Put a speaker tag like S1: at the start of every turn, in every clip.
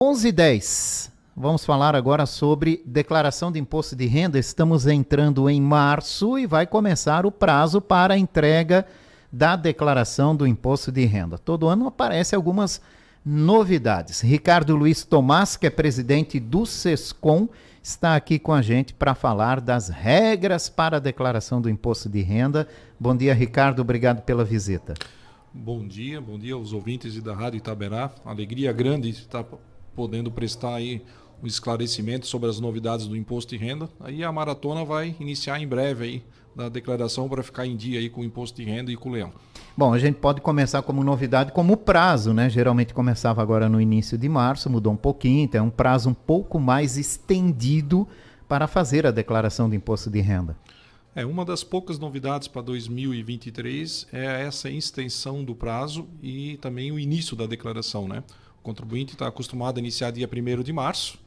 S1: 11h10. Vamos falar agora sobre declaração de imposto de renda. Estamos entrando em março e vai começar o prazo para a entrega da declaração do imposto de renda. Todo ano aparecem algumas novidades. Ricardo Luiz Tomás, que é presidente do Sescom, está aqui com a gente para falar das regras para a declaração do imposto de renda. Bom dia, Ricardo. Obrigado pela visita.
S2: Bom dia aos ouvintes da Rádio Itaberá. Alegria grande estar podendo prestar aí um esclarecimento sobre as novidades do imposto de renda. Aí a maratona vai iniciar em breve aí da declaração para ficar em dia aí com o imposto de renda e com o leão.
S1: Bom, a gente pode começar como novidade, como prazo, né? Geralmente começava agora no início de março, mudou um pouquinho, então é um prazo um pouco mais estendido para fazer a declaração do imposto de renda.
S2: Uma das poucas novidades para 2023 é essa extensão do prazo e também o início da declaração, né? O contribuinte está acostumado a iniciar dia 1º de março,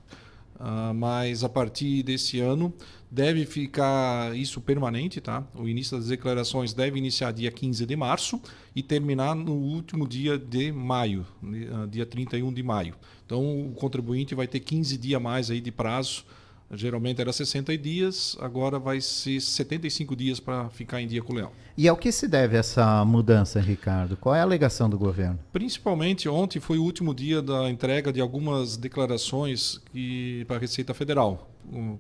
S2: mas a partir desse ano deve ficar isso permanente, tá? O início das declarações deve iniciar dia 15 de março e terminar no último dia de maio, dia 31 de maio. Então o contribuinte vai ter 15 dias a mais aí de prazo. Geralmente era 60 dias, agora vai ser 75 dias para ficar em dia com o leão.
S1: E ao que se deve essa mudança, Ricardo? Qual é a alegação do governo?
S2: Principalmente ontem foi o último dia da entrega de algumas declarações para a Receita Federal.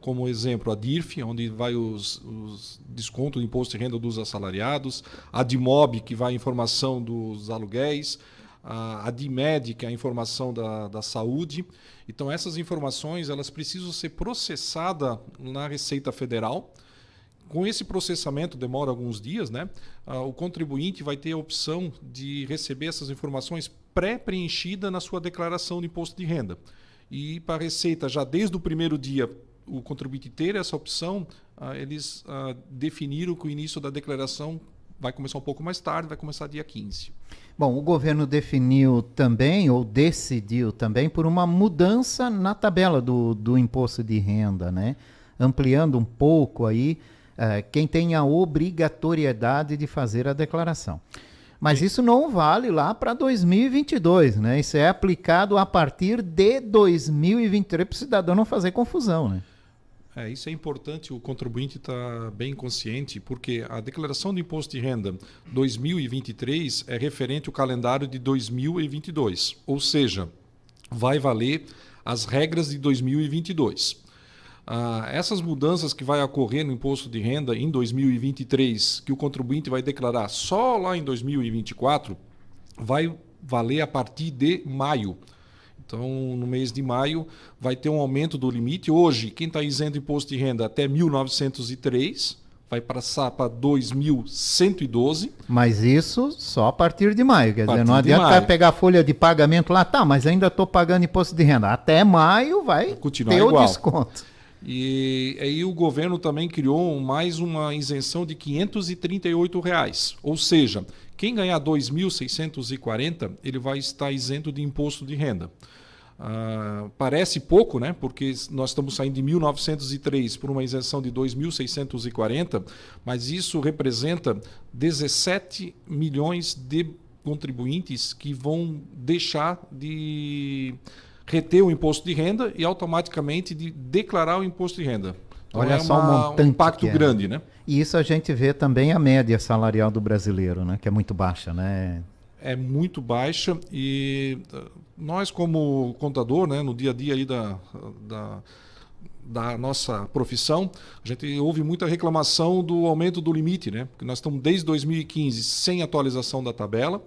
S2: Como exemplo, a DIRF, onde vai os descontos do imposto de renda dos assalariados, a DIMOB, que vai a informação dos aluguéis, a DIMED, que é a informação da saúde. Então, essas informações elas precisam ser processadas na Receita Federal. Com esse processamento, demora alguns dias, né? O contribuinte vai ter a opção de receber essas informações pré-preenchidas na sua declaração de imposto de renda. E para a Receita, já desde o primeiro dia, o contribuinte ter essa opção, eles definiram que o início da declaração vai começar um pouco mais tarde, vai começar dia 15.
S1: Bom, o governo definiu também, ou decidiu também, por uma mudança na tabela do imposto de renda, né? Ampliando um pouco aí quem tem a obrigatoriedade de fazer a declaração. Mas isso não vale lá para 2022, né? Isso é aplicado a partir de 2023 para o cidadão não fazer confusão, né?
S2: Isso é importante, o contribuinte está bem consciente, porque a declaração do imposto de renda 2023 é referente ao calendário de 2022, ou seja, vai valer as regras de 2022. Essas mudanças que vai ocorrer no imposto de renda em 2023, que o contribuinte vai declarar só lá em 2024, vai valer a partir de maio. Então, no mês de maio, vai ter um aumento do limite. Hoje, quem está isento de imposto de renda até 1.903, vai passar para 2.112.
S1: Mas isso só a partir de maio. Quer dizer, não adianta o cara pegar a folha de pagamento lá, tá, mas ainda estou pagando imposto de renda. Até maio vai
S2: continuar
S1: ter
S2: igual.
S1: O desconto.
S2: E aí o governo também criou mais uma isenção de R$ 538. Ou seja, quem ganhar 2.640, ele vai estar isento de imposto de renda. Parece pouco, né? Porque nós estamos saindo de 1.903 por uma isenção de 2.640, mas isso representa 17 milhões de contribuintes que vão deixar de reter o imposto de renda e automaticamente de declarar o imposto de renda. Então
S1: olha só um
S2: impacto grande, né?
S1: E isso a gente vê também a média salarial do brasileiro, né? Que é muito baixa, né?
S2: É muito baixa e nós como contador, né, no dia a dia aí da nossa profissão, a gente ouve muita reclamação do aumento do limite, né? Porque nós estamos desde 2015 sem atualização da tabela.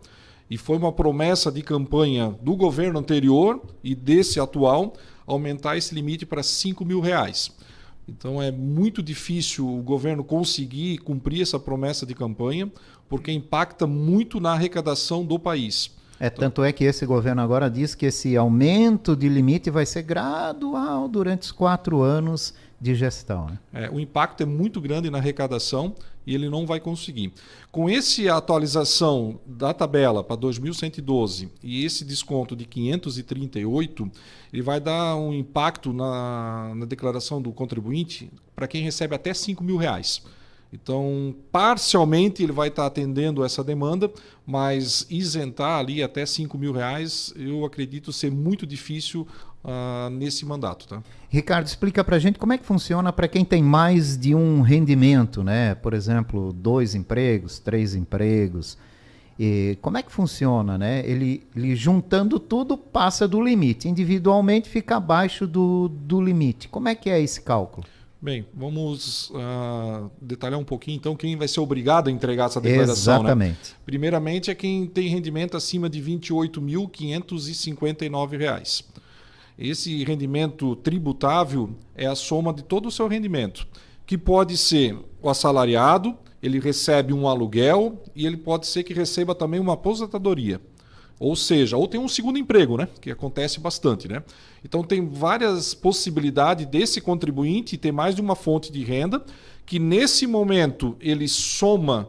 S2: E foi uma promessa de campanha do governo anterior e desse atual aumentar esse limite para R$ 5.000. Então é muito difícil o governo conseguir cumprir essa promessa de campanha, porque impacta muito na arrecadação do país.
S1: Tanto é que esse governo agora diz que esse aumento de limite vai ser gradual durante os 4 anos de gestão. Né?
S2: O impacto é muito grande na arrecadação e ele não vai conseguir. Com essa atualização da tabela para 2.112 e esse desconto de 538, ele vai dar um impacto na declaração do contribuinte para quem recebe até R$ 5.000. Então, parcialmente ele vai estar atendendo essa demanda, mas isentar ali até R$ 5.000, eu acredito ser muito difícil nesse mandato. Tá?
S1: Ricardo, explica para a gente como é que funciona para quem tem mais de um rendimento, né? Por exemplo, 2 empregos, 3 empregos. E como é que funciona, né? Ele juntando tudo passa do limite. Individualmente fica abaixo do limite. Como é que é esse cálculo?
S2: Bem, vamos detalhar um pouquinho, então, quem vai ser obrigado a entregar essa declaração.
S1: Exatamente.
S2: Né? Primeiramente, é quem tem rendimento acima de R$ 28.559. Esse rendimento tributável é a soma de todo o seu rendimento, que pode ser o assalariado, ele recebe um aluguel e ele pode ser que receba também uma aposentadoria. Ou seja, ou tem um segundo emprego, né? Que acontece bastante, né? Então tem várias possibilidades desse contribuinte ter mais de uma fonte de renda, que nesse momento ele soma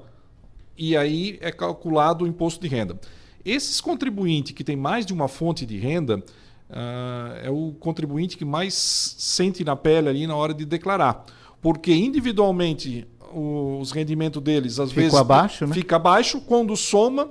S2: e aí é calculado o imposto de renda. Esses contribuintes que tem mais de uma fonte de renda é o contribuinte que mais sente na pele ali na hora de declarar. Porque individualmente os rendimentos deles às vezes
S1: abaixo, né?
S2: Fica abaixo, quando soma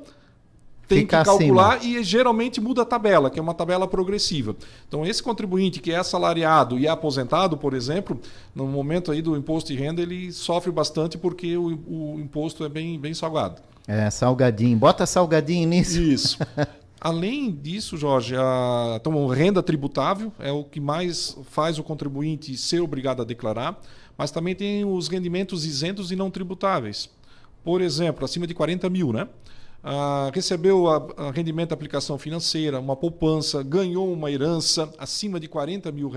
S2: tem
S1: Fica
S2: que calcular
S1: acima.
S2: E geralmente muda a tabela, que é uma tabela progressiva. Então, esse contribuinte que é assalariado e é aposentado, por exemplo, no momento aí do imposto de renda, ele sofre bastante porque o imposto é bem salgado.
S1: É, salgadinho. Bota salgadinho nisso.
S2: Isso. Além disso, Jorge, então, renda tributável é o que mais faz o contribuinte ser obrigado a declarar, mas também tem os rendimentos isentos e não tributáveis. Por exemplo, acima de 40 mil, né? Recebeu a rendimento da aplicação financeira, uma poupança, ganhou uma herança acima de R$ 40 mil,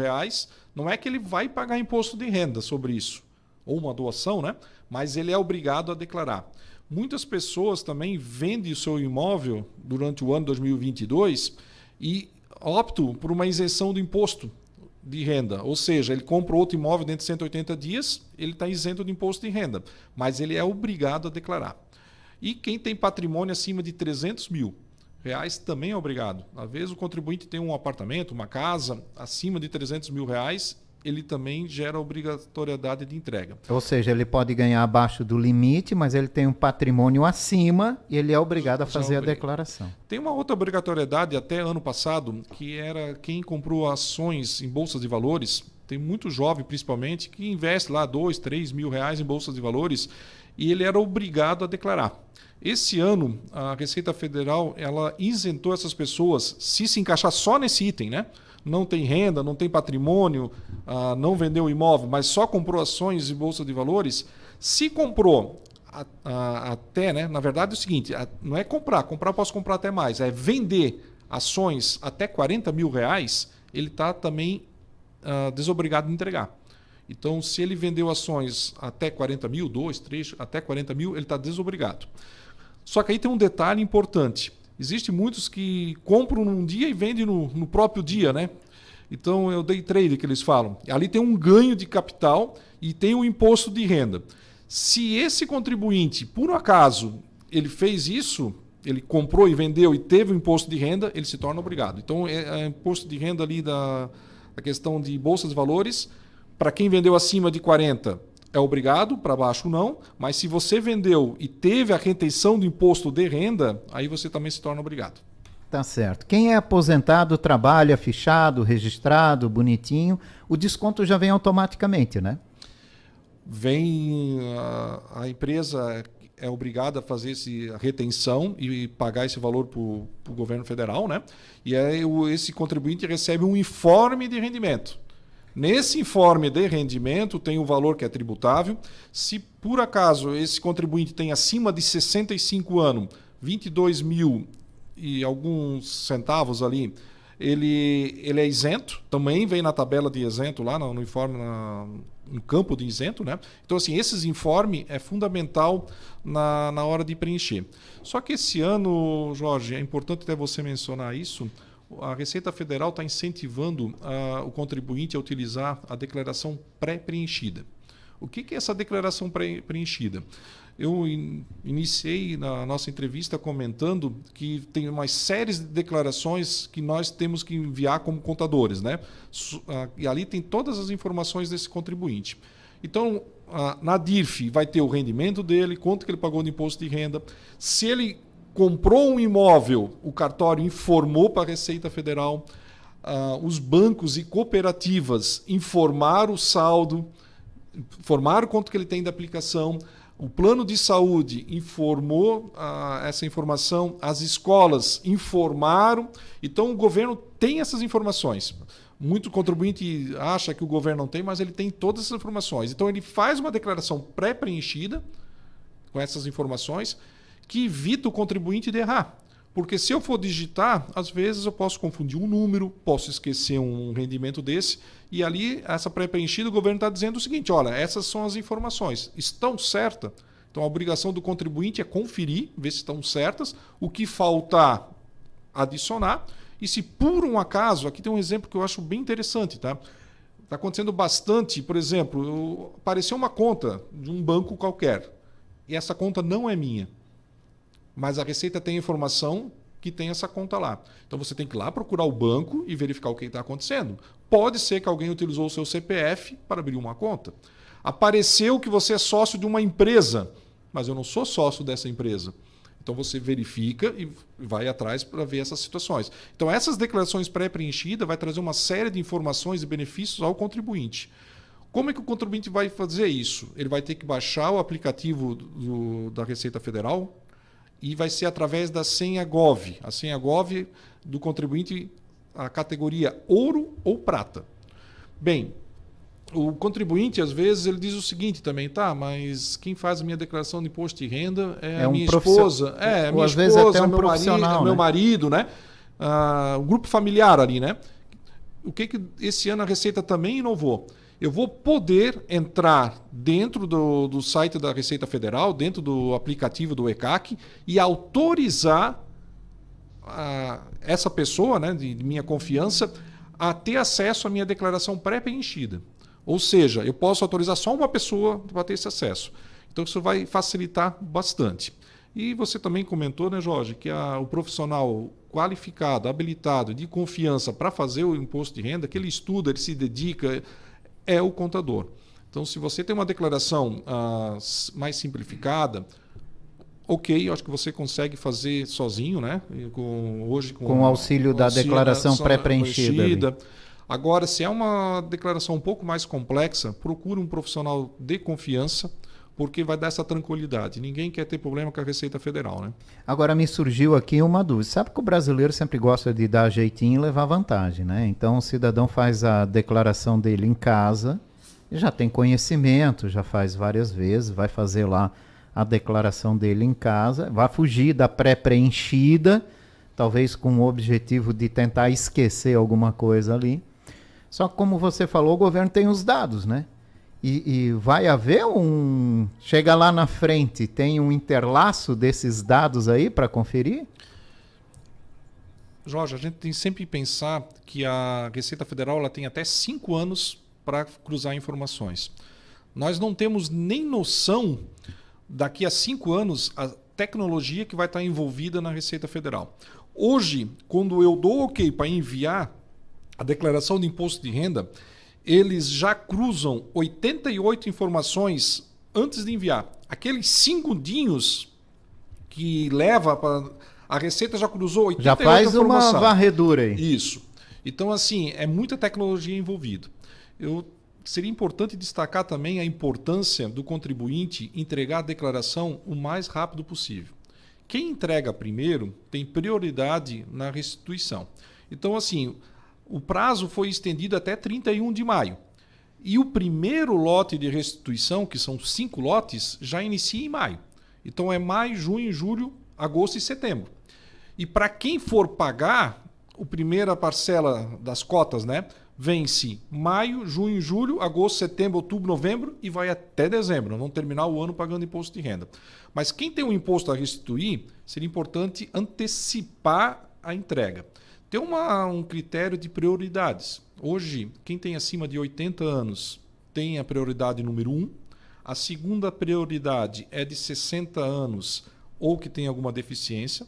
S2: não é que ele vai pagar imposto de renda sobre isso, ou uma doação, né? Mas ele é obrigado a declarar. Muitas pessoas também vendem o seu imóvel durante o ano 2022 e optam por uma isenção do imposto de renda, ou seja, ele compra outro imóvel dentro de 180 dias, ele está isento de imposto de renda, mas ele é obrigado a declarar. E quem tem patrimônio acima de R$ 300 mil também é obrigado. Às vezes o contribuinte tem um apartamento, uma casa acima de R$ 300 mil, ele também gera obrigatoriedade de entrega.
S1: Ou seja, ele pode ganhar abaixo do limite, mas ele tem um patrimônio acima e ele é obrigado a fazer a declaração.
S2: Tem uma outra obrigatoriedade até ano passado, que era quem comprou ações em bolsas de valores. Tem muito jovem, principalmente, que investe lá R$ 2, R$ 3 mil em bolsas de valores e ele era obrigado a declarar. Esse ano, a Receita Federal ela isentou essas pessoas se encaixar só nesse item, né? Não tem renda, não tem patrimônio, não vendeu imóvel, mas só comprou ações e bolsa de valores. Se comprou até, né? Na verdade é o seguinte, não é comprar eu posso comprar até mais, é vender ações até R$ 40 mil, ele está também desobrigado de entregar. Então, se ele vendeu ações até 40 mil, 2, 3, até 40 mil, ele está desobrigado. Só que aí tem um detalhe importante. Existem muitos que compram num dia e vendem no próprio dia, né? Então, é o day trade que eles falam. Ali tem um ganho de capital e tem o imposto de renda. Se esse contribuinte, por acaso, ele fez isso, ele comprou e vendeu e teve o imposto de renda, ele se torna obrigado. Então, é imposto de renda ali da questão de bolsas de valores. Para quem vendeu acima de 40, é obrigado, para baixo não, mas se você vendeu e teve a retenção do imposto de renda, aí você também se torna obrigado.
S1: Tá certo. Quem é aposentado, trabalha fichado, registrado, bonitinho, o desconto já vem automaticamente, né?
S2: A empresa é obrigada a fazer a retenção e pagar esse valor para o governo federal, né? E aí esse contribuinte recebe um informe de rendimento. Nesse informe de rendimento tem o valor que é tributável. Se por acaso esse contribuinte tem acima de 65 anos, 22 mil e alguns centavos ali, ele é isento, também vem na tabela de isento lá no informe, no campo de isento, né? Então, assim, esses informes é fundamental na hora de preencher. Só que esse ano, Jorge, é importante até você mencionar isso, a Receita Federal está incentivando o contribuinte a utilizar a declaração pré-preenchida. O que é essa declaração pré-preenchida? Eu iniciei na nossa entrevista comentando que tem uma série de declarações que nós temos que enviar como contadores, né? E ali tem todas as informações desse contribuinte. Então, na DIRF vai ter o rendimento dele, quanto que ele pagou de imposto de renda. Se ele comprou um imóvel, o cartório informou para a Receita Federal. Os bancos e cooperativas informaram o saldo, informaram quanto que ele tem de aplicação. O plano de saúde informou essa informação, as escolas informaram. Então, o governo tem essas informações. Muito contribuinte acha que o governo não tem, mas ele tem todas essas informações. Então, ele faz uma declaração pré-preenchida com essas informações que evita o contribuinte de errar. Porque se eu for digitar, às vezes eu posso confundir um número, posso esquecer um rendimento desse, e ali, essa pré-preenchida, o governo está dizendo o seguinte: olha, essas são as informações, estão certas? Então a obrigação do contribuinte é conferir, ver se estão certas, o que faltar, adicionar, e se por um acaso, aqui tem um exemplo que eu acho bem interessante, tá? Está acontecendo bastante, por exemplo, apareceu uma conta de um banco qualquer, e essa conta não é minha. Mas a Receita tem informação que tem essa conta lá. Então você tem que ir lá procurar o banco e verificar o que está acontecendo. Pode ser que alguém utilizou o seu CPF para abrir uma conta. Apareceu que você é sócio de uma empresa, mas eu não sou sócio dessa empresa. Então você verifica e vai atrás para ver essas situações. Então essas declarações pré-preenchidas vai trazer uma série de informações e benefícios ao contribuinte. Como é que o contribuinte vai fazer isso? Ele vai ter que baixar o aplicativo da Receita Federal, e vai ser através da senha Gov. A senha Gov do contribuinte, a categoria ouro ou prata. Bem, o contribuinte, às vezes, ele diz o seguinte também, tá, mas quem faz a minha declaração de imposto de renda é a minha esposa. A minha esposa, é meu marido, né? O grupo familiar ali, né? O que esse ano a Receita também inovou? Eu vou poder entrar dentro do site da Receita Federal, dentro do aplicativo do ECAC, e autorizar essa pessoa, né, de minha confiança, a ter acesso à minha declaração pré-preenchida. Ou seja, eu posso autorizar só uma pessoa para ter esse acesso. Então, isso vai facilitar bastante. E você também comentou, né, Jorge, que o profissional qualificado, habilitado, de confiança para fazer o imposto de renda, que ele estuda, ele se dedica, é o contador. Então, se você tem uma declaração mais simplificada, ok, eu acho que você consegue fazer sozinho, né? Hoje
S1: com o auxílio da declaração pré-preenchida.
S2: Agora, se é uma declaração um pouco mais complexa, procure um profissional de confiança, porque vai dar essa tranquilidade. Ninguém quer ter problema com a Receita Federal, né?
S1: Agora me surgiu aqui uma dúvida. Sabe que o brasileiro sempre gosta de dar jeitinho e levar vantagem, né? Então o cidadão faz a declaração dele em casa, já tem conhecimento, já faz várias vezes, vai fazer lá a declaração dele em casa, vai fugir da pré-preenchida, talvez com o objetivo de tentar esquecer alguma coisa ali. Só que, como você falou, o governo tem os dados, né? E vai haver chega lá na frente, tem um interlaço desses dados aí para conferir?
S2: Jorge, a gente tem sempre que pensar que a Receita Federal ela tem até 5 anos para cruzar informações. Nós não temos nem noção, daqui a 5 anos, a tecnologia que vai estar envolvida na Receita Federal. Hoje, quando eu dou ok para enviar a declaração de imposto de renda, eles já cruzam 88 informações antes de enviar. Aqueles segundinhos que leva para... A Receita já cruzou 88
S1: já faz uma varredura aí.
S2: Isso. Então, assim, é muita tecnologia envolvida. Seria importante destacar também a importância do contribuinte entregar a declaração o mais rápido possível. Quem entrega primeiro tem prioridade na restituição. Então, assim, o prazo foi estendido até 31 de maio. E o primeiro lote de restituição, que são 5 lotes, já inicia em maio. Então é maio, junho, julho, agosto e setembro. E para quem for pagar, a primeira parcela das cotas, né, vence maio, junho, julho, agosto, setembro, outubro, novembro e vai até dezembro. Vão terminar o ano pagando imposto de renda. Mas quem tem um imposto a restituir, seria importante antecipar a entrega. Tem um critério de prioridades. Hoje, quem tem acima de 80 anos tem a prioridade número 1. A segunda prioridade é de 60 anos ou que tem alguma deficiência.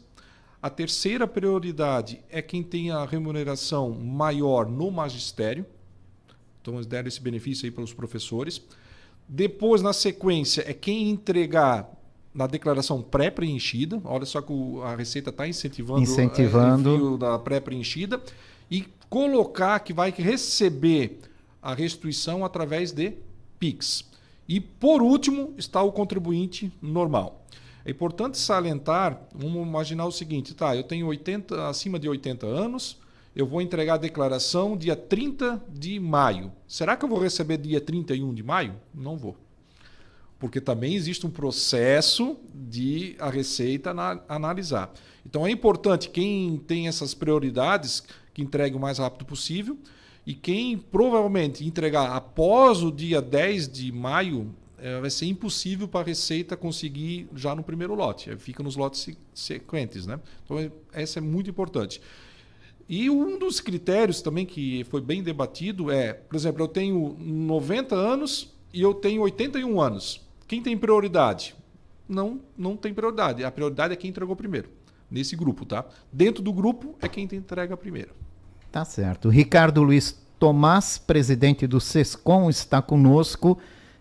S2: A terceira prioridade é quem tem a remuneração maior no magistério. Então, eles deram esse benefício aí para os professores. Depois, na sequência, é quem entregar na declaração pré-preenchida. Olha só que a Receita está incentivando o envio da pré-preenchida. E colocar que vai receber a restituição através de PIX. E, por último, está o contribuinte normal. É importante salientar, vamos imaginar o seguinte, tá, eu tenho acima de 80 anos, eu vou entregar a declaração dia 30 de maio. Será que eu vou receber dia 31 de maio? Não vou. Porque também existe um processo de a Receita analisar. Então é importante quem tem essas prioridades que entregue o mais rápido possível e quem provavelmente entregar após o dia 10 de maio vai ser impossível para a Receita conseguir já no primeiro lote. Fica nos lotes sequentes, né? Então essa é muito importante. E um dos critérios também que foi bem debatido é, por exemplo, eu tenho 90 anos e eu tenho 81 anos. Quem tem prioridade? Não tem prioridade. A prioridade é quem entregou primeiro. Nesse grupo, tá? Dentro do grupo é quem entrega primeiro.
S1: Tá certo. Ricardo Luiz Tomás, presidente do SESCOM, está conosco,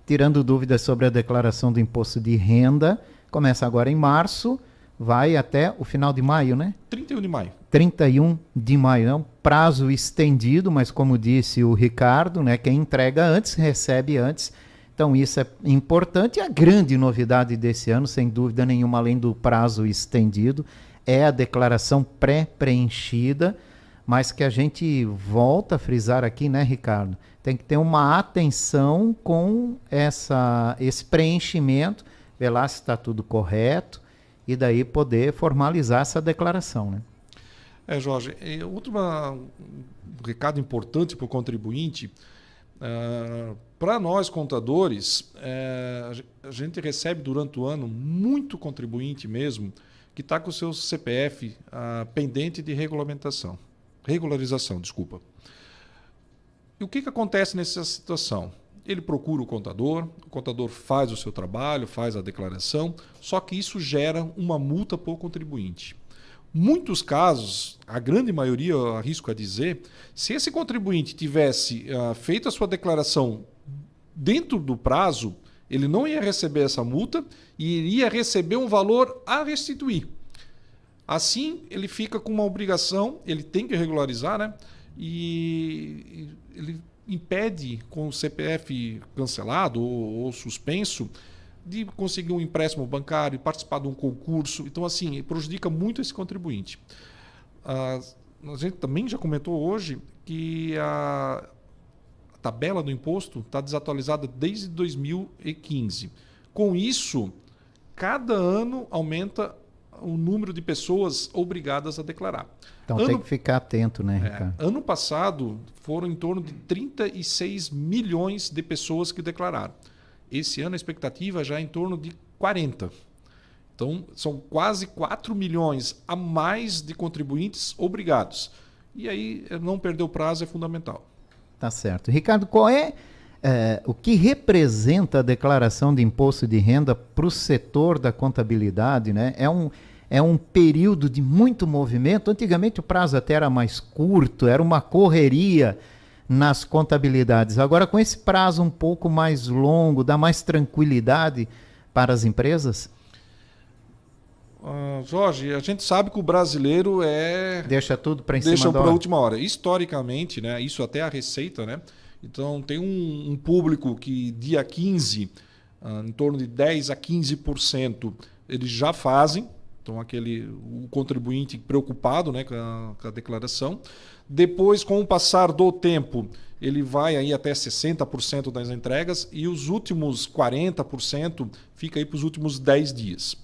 S1: tirando dúvidas sobre a declaração do imposto de renda. Começa agora em março, vai até o final de maio, né?
S2: 31 de maio.
S1: 31 de maio. É um prazo estendido, mas como disse o Ricardo, né, quem entrega antes, recebe antes. Então isso é importante. E a grande novidade desse ano, sem dúvida nenhuma, além do prazo estendido, é a declaração pré-preenchida, mas que a gente volta a frisar aqui, né, Ricardo? Tem que ter uma atenção com esse preenchimento, ver lá se está tudo correto e daí poder formalizar essa declaração, né?
S2: Jorge, outro recado importante para o contribuinte, para nós contadores, a gente recebe durante o ano muito contribuinte mesmo que está com o seu CPF pendente de regularização. E o que acontece nessa situação? Ele procura o contador faz o seu trabalho, faz a declaração, só que isso gera uma multa para o contribuinte. Muitos casos, a grande maioria, eu arrisco a dizer, se esse contribuinte tivesse feito a sua declaração dentro do prazo, ele não ia receber essa multa e iria receber um valor a restituir. Assim, ele fica com uma obrigação, ele tem que regularizar, né? E ele impede, com o CPF cancelado ou suspenso, de conseguir um empréstimo bancário, participar de um concurso. Então, assim, prejudica muito esse contribuinte. A gente também já comentou hoje que a tabela do imposto está desatualizada desde 2015. Com isso, cada ano aumenta o número de pessoas obrigadas a declarar.
S1: Então tem que ficar atento, né, Ricardo?
S2: Ano passado foram em torno de 36 milhões de pessoas que declararam. Esse ano a expectativa já é em torno de 40. Então são quase 4 milhões a mais de contribuintes obrigados. E aí não perder o prazo é fundamental.
S1: Tá certo. Ricardo, qual é o que representa a declaração de imposto de renda para o setor da contabilidade, né? É um período de muito movimento. Antigamente o prazo até era mais curto, era uma correria nas contabilidades. Agora, com esse prazo um pouco mais longo, dá mais tranquilidade para as empresas?
S2: Jorge, a gente sabe que o brasileiro
S1: deixa tudo para cima da hora.
S2: Deixa para a última hora. Historicamente, né, isso até a Receita, né? Então, tem um público que dia 15, em torno de 10% a 15%, eles já fazem. Então, o contribuinte preocupado, né, com a declaração. Depois, com o passar do tempo, ele vai aí até 60% das entregas e os últimos 40% fica aí para os últimos 10 dias.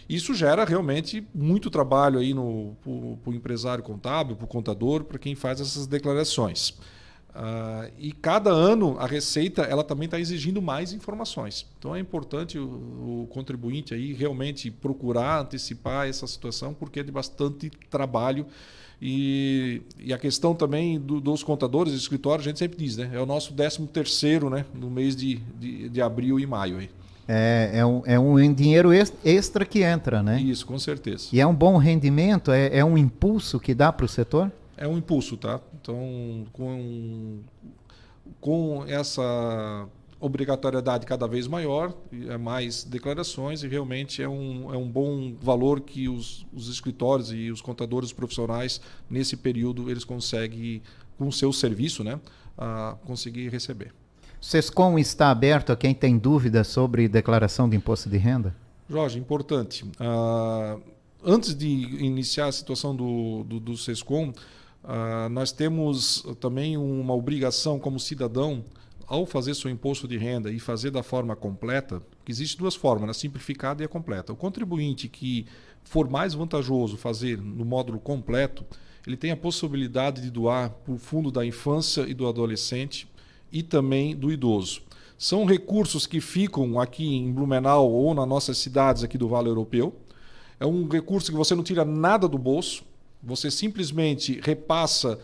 S2: Isso gera realmente muito trabalho aí para o empresário contábil, para o contador, para quem faz essas declarações. E cada ano a Receita ela também está exigindo mais informações. Então é importante o contribuinte aí realmente procurar antecipar essa situação, porque é de bastante trabalho. E a questão também dos contadores do escritório, a gente sempre diz, né? É o nosso 13º, né? No mês de abril e maio. Aí.
S1: É um dinheiro extra que entra, né?
S2: Isso, com certeza.
S1: E é um bom rendimento? É um impulso que dá para o setor?
S2: É um impulso, tá? Então, com essa obrigatoriedade cada vez maior, mais declarações, e realmente é um bom valor que os escritórios e os contadores profissionais, nesse período, eles conseguem, com o seu serviço, né, conseguir receber.
S1: O SESCOM está aberto a quem tem dúvidas sobre declaração de imposto de renda?
S2: Jorge, importante. Antes de iniciar a situação do SESCOM, nós temos também uma obrigação como cidadão, ao fazer seu imposto de renda e fazer da forma completa, que existe duas formas, a simplificada e a completa. O contribuinte que for mais vantajoso fazer no módulo completo, ele tem a possibilidade de doar para o Fundo da Infância e do Adolescente e também do idoso. São recursos que ficam aqui em Blumenau ou nas nossas cidades aqui do Vale Europeu. É um recurso que você não tira nada do bolso, você simplesmente repassa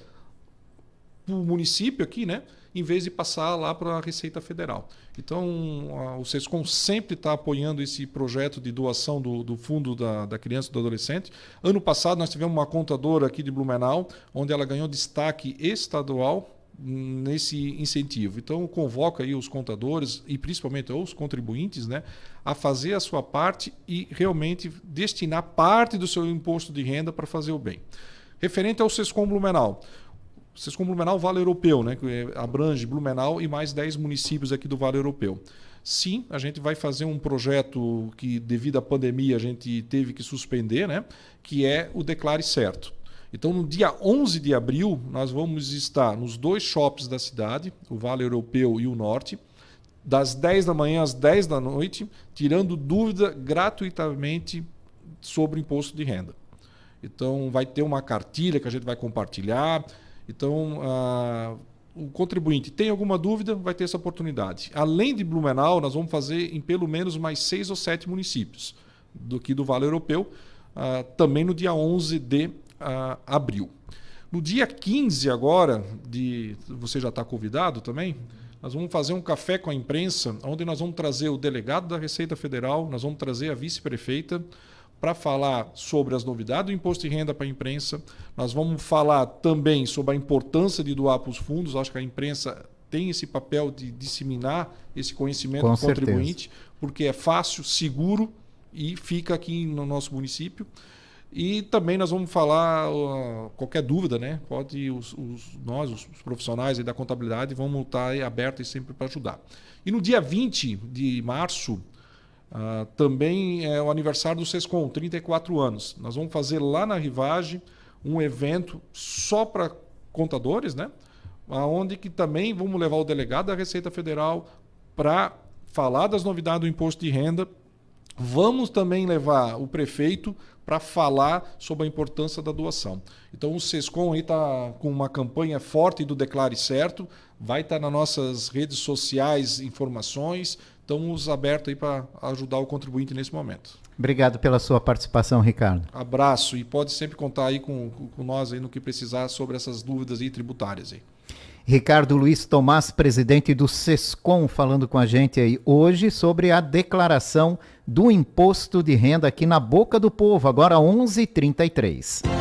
S2: para o município aqui, né, em vez de passar lá para a Receita Federal. Então, o SESCOM sempre está apoiando esse projeto de doação do Fundo da Criança e do Adolescente. Ano passado, nós tivemos uma contadora aqui de Blumenau, onde ela ganhou destaque estadual nesse incentivo. Então, convoca aí os contadores e principalmente os contribuintes, né, a fazer a sua parte e realmente destinar parte do seu imposto de renda para fazer o bem. Referente ao SESCOM Blumenau. O SESCOM Blumenau Vale Europeu, né, que abrange Blumenau e mais 10 municípios aqui do Vale Europeu. Sim, a gente vai fazer um projeto que, devido à pandemia, a gente teve que suspender, né, que é o Declare Certo. Então, no dia 11 de abril, nós vamos estar nos 2 shoppings da cidade, o Vale Europeu e o Norte, das 10 da manhã às 10 da noite, tirando dúvida gratuitamente sobre o imposto de renda. Então, vai ter uma cartilha que a gente vai compartilhar. Então, o contribuinte tem alguma dúvida, vai ter essa oportunidade. Além de Blumenau, nós vamos fazer em pelo menos mais 6 ou 7 municípios do Vale Europeu, também no dia 11 de abril. No dia 15 agora, você já está convidado também, nós vamos fazer um café com a imprensa, onde nós vamos trazer o delegado da Receita Federal, nós vamos trazer a vice-prefeita para falar sobre as novidades do imposto de renda para a imprensa. Nós vamos falar também sobre a importância de doar para os fundos. Acho que a imprensa tem esse papel de disseminar esse conhecimento do contribuinte, porque é fácil, seguro e fica aqui no nosso município. E também nós vamos falar, qualquer dúvida, né? Pode nós, os profissionais aí da contabilidade, vamos estar abertos sempre para ajudar. E no dia 20 de março, também é o aniversário do SESCOM, 34 anos. Nós vamos fazer lá na Rivage um evento só para contadores, né? Onde que também vamos levar o delegado da Receita Federal para falar das novidades do imposto de renda. Vamos também levar o prefeito para falar sobre a importância da doação. Então o SESCOM está com uma campanha forte do Declare Certo, vai estar nas nossas redes sociais informações, estamos abertos aí para ajudar o contribuinte nesse momento.
S1: Obrigado pela sua participação, Ricardo.
S2: Abraço e pode sempre contar aí com nós aí no que precisar sobre essas dúvidas aí tributárias aí.
S1: Ricardo Luiz Tomás, presidente do SESCOM, falando com a gente aí hoje sobre a declaração do imposto de renda aqui na Boca do Povo, agora 11h33.